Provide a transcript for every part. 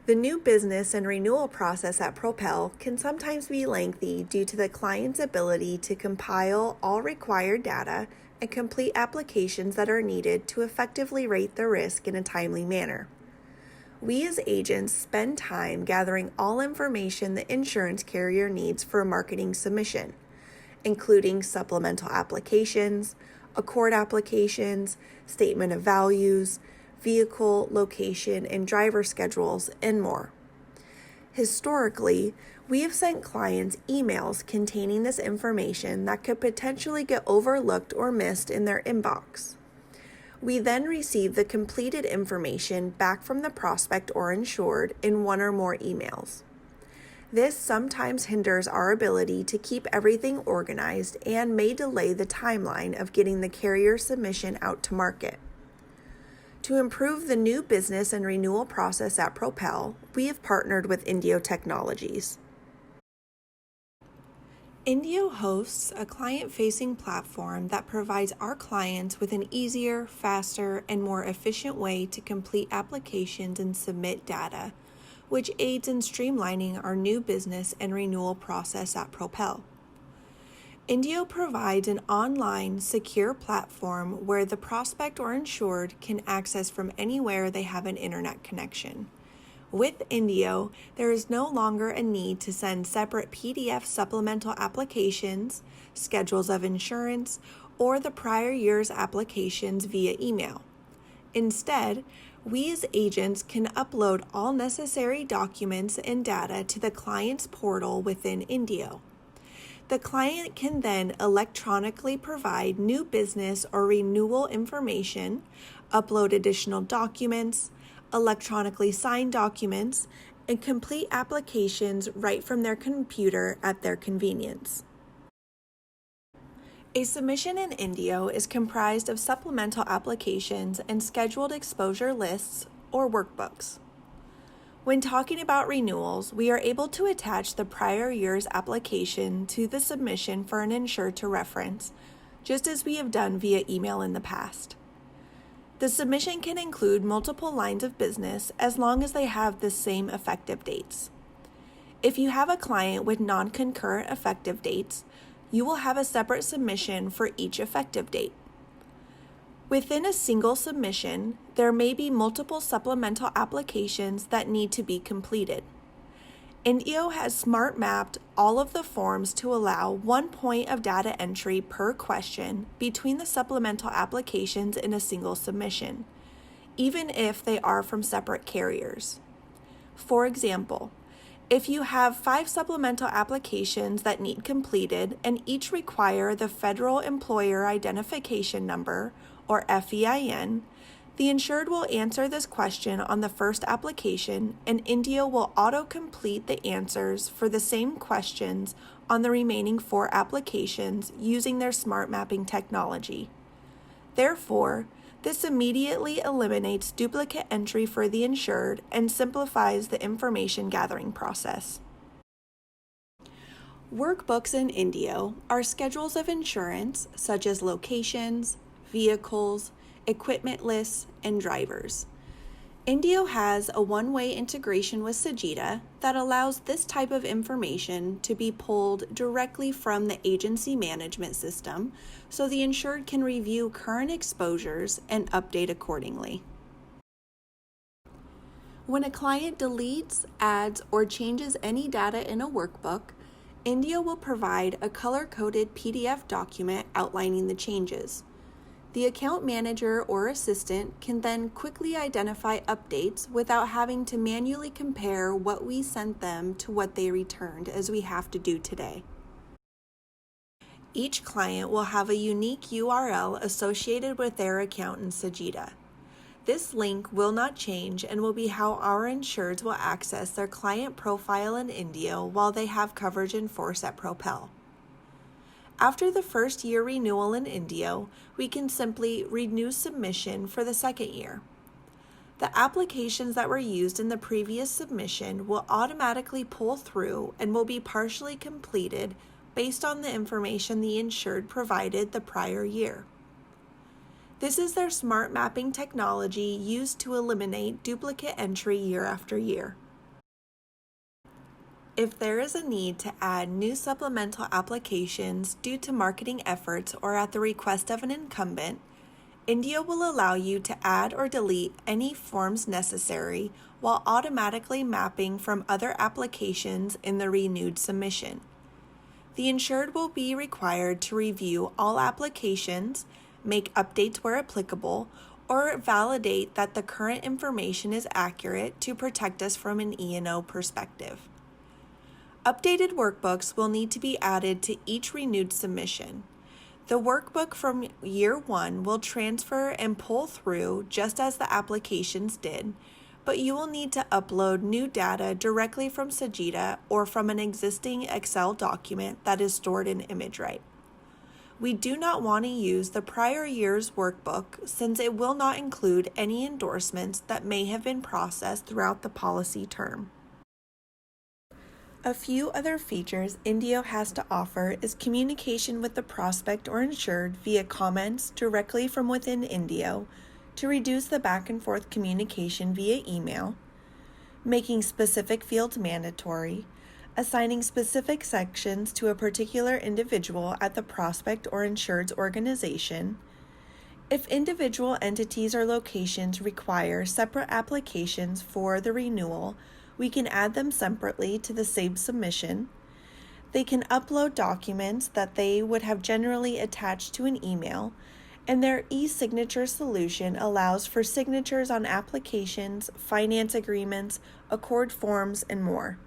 The new business and renewal process at Propel can sometimes be lengthy due to the client's ability to compile all required data and complete applications that are needed to effectively rate the risk in a timely manner. We as agents spend time gathering all information the insurance carrier needs for a marketing submission, including supplemental applications, accord applications, statement of values, vehicle, location, and driver schedules, and more. Historically, we have sent clients emails containing this information that could potentially get overlooked or missed in their inbox. We then receive the completed information back from the prospect or insured in one or more emails. This sometimes hinders our ability to keep everything organized and may delay the timeline of getting the carrier submission out to market. To improve the new business and renewal process at Propel, we have partnered with Indio Technologies. Indio hosts a client-facing platform that provides our clients with an easier, faster, and more efficient way to complete applications and submit data, which aids in streamlining our new business and renewal process at Propel. Indio provides an online, secure platform where the prospect or insured can access from anywhere they have an internet connection. With Indio, there is no longer a need to send separate PDF supplemental applications, schedules of insurance, or the prior year's applications via email. Instead, we as agents can upload all necessary documents and data to the client's portal within Indio. The client can then electronically provide new business or renewal information, upload additional documents, electronically sign documents, and complete applications right from their computer at their convenience. A submission in Indio is comprised of supplemental applications and scheduled exposure lists or workbooks. When talking about renewals, we are able to attach the prior year's application to the submission for an insured to reference, just as we have done via email in the past. The submission can include multiple lines of business as long as they have the same effective dates. If you have a client with non-concurrent effective dates, you will have a separate submission for each effective date. Within a single submission, there may be multiple supplemental applications that need to be completed. Indio has smart mapped all of the forms to allow 1 point of data entry per question between the supplemental applications in a single submission, even if they are from separate carriers. For example, if you have 5 supplemental applications that need completed and each require the Federal Employer Identification Number, or FEIN, the insured will answer this question on the first application, and Indio will auto-complete the answers for the same questions on the remaining 4 applications using their smart mapping technology. Therefore, this immediately eliminates duplicate entry for the insured and simplifies the information gathering process. Workbooks in Indio are schedules of insurance such as locations, vehicles, equipment lists, and drivers. Indio has a one-way integration with Sagitta that allows this type of information to be pulled directly from the agency management system so the insured can review current exposures and update accordingly. When a client deletes, adds, or changes any data in a workbook, Indio will provide a color-coded PDF document outlining the changes. The account manager or assistant can then quickly identify updates without having to manually compare what we sent them to what they returned, as we have to do today. Each client will have a unique URL associated with their account in Sagitta. This link will not change and will be how our insureds will access their client profile in Indio while they have coverage in force at Propel. After the first year renewal in Indio, we can simply renew submission for the second year. The applications that were used in the previous submission will automatically pull through and will be partially completed based on the information the insured provided the prior year. This is their smart mapping technology used to eliminate duplicate entry year after year. If there is a need to add new supplemental applications due to marketing efforts or at the request of an incumbent, Indio will allow you to add or delete any forms necessary while automatically mapping from other applications in the renewed submission. The insured will be required to review all applications, make updates where applicable, or validate that the current information is accurate to protect us from an E&O perspective. Updated workbooks will need to be added to each renewed submission. The workbook from year 1 will transfer and pull through just as the applications did, but you will need to upload new data directly from Sagitta or from an existing Excel document that is stored in ImageWrite. We do not want to use the prior year's workbook since it will not include any endorsements that may have been processed throughout the policy term. A few other features Indio has to offer is communication with the prospect or insured via comments directly from within Indio to reduce the back and forth communication via email, making specific fields mandatory, assigning specific sections to a particular individual at the prospect or insured's organization. If individual entities or locations require separate applications for the renewal, we can add them separately to the same submission. They can upload documents that they would have generally attached to an email, and their e-signature solution allows for signatures on applications, finance agreements, accord forms, and more.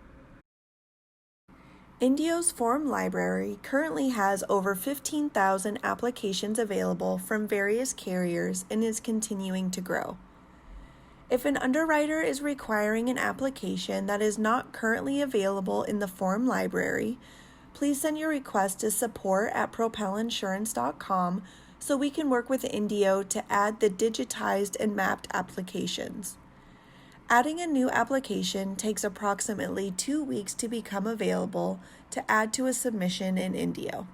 Indio's form library currently has over 15,000 applications available from various carriers and is continuing to grow. If an underwriter is requiring an application that is not currently available in the form library, please send your request to support@propelinsurance.com so we can work with Indio to add the digitized and mapped applications. Adding a new application takes approximately 2 weeks to become available to add to a submission in Indio.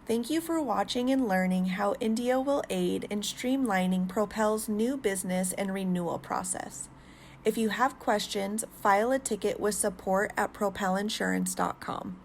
Thank you for watching and learning how Indio will aid in streamlining Propel's new business and renewal process. If you have questions, file a ticket with support@propelinsurance.com.